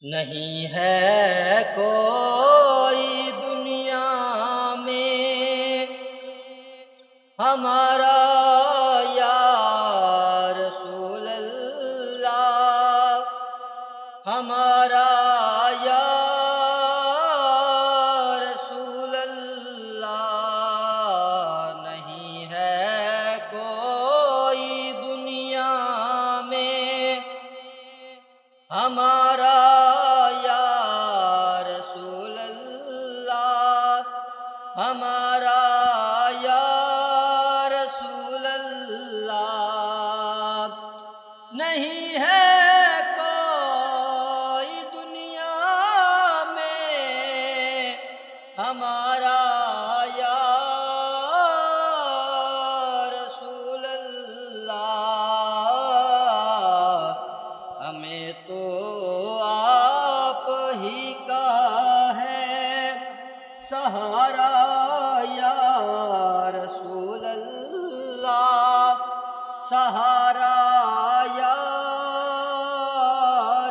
نہیں ہے کوئی دنیا میں ہمارا یا رسول اللہ، ہمارا یا رسول اللہ۔ نہیں ہے کوئی دنیا میں ہمارا یا رسول اللہ، ہمارا یا رسول اللہ۔ نہیں ہے کوئی دنیا میں ہمارا یا رسول اللہ۔ ہمیں تو آپ ہی کا ہے سہارا یا رسول اللہ، سہارا یا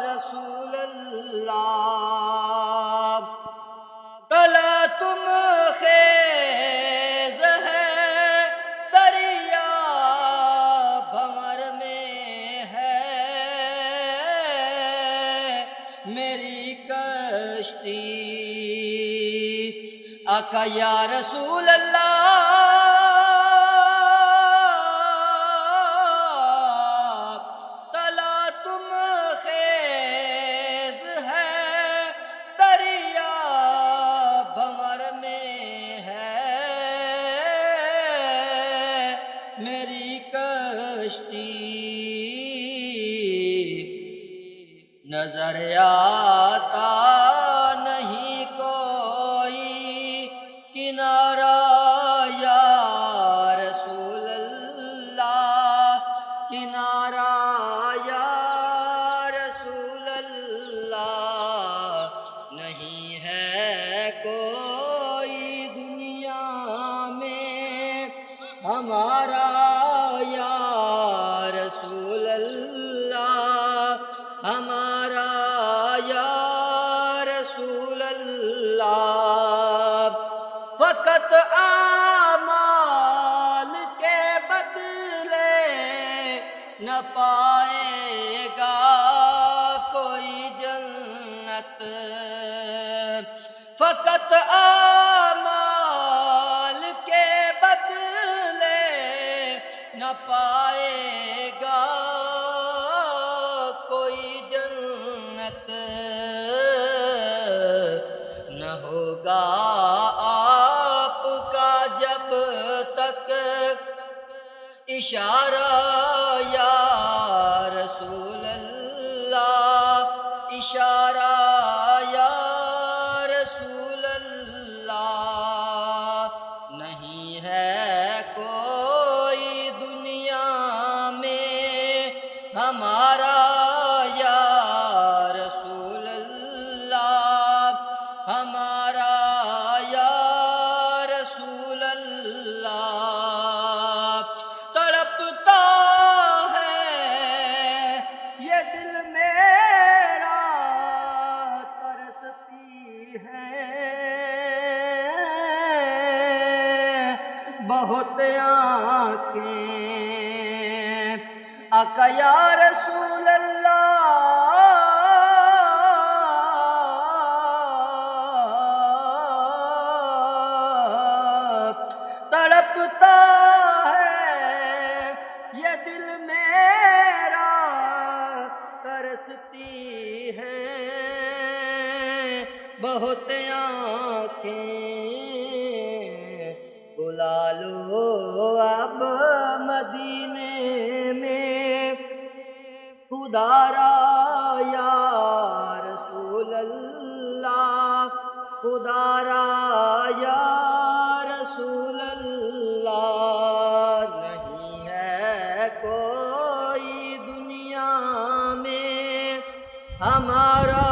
رسول اللہ۔ کلا تم خیز ہے دریا بھنور میں ہے میری کشتی، آقا یا رسول اللہ۔ تلا تم خیز ہے دریا بھنور میں ہے میری کشتی، نظر آتا نہیں کوئی کنارہ یا رسول اللہ، کنارہ یا رسول اللہ۔ نہیں ہے کوئی دنیا میں ہمارا یا رسول اللہ، ہمارا یا رسول اللہ۔ فقط اعمال کے بدلے نہ پائے گا کوئی جنت، فقط اعمال کے بدلے نہ پائے گا کوئی جنت، نہ ہوگا آپ کا جب تک اشارہ یا رسول اللہ، اشارہ یا رسول اللہ۔ نہیں ہے کوئی دنیا میں ہمارا یا رسول اللہ، ہمارا یا رسول اللہ۔ تڑپتا ہے یہ دل میرا، ترستی ہے بہت آنکھیں، آقا یا رسول اللہ۔ تڑپتا ہے یہ دل میرا، ترستی ہے بہت آنکھیں۔ بلا لو اب مدینے میں خدا را یا رسول اللہ، خدا را یا رسول اللہ۔ نہیں ہے کوئی دنیا میں ہمارا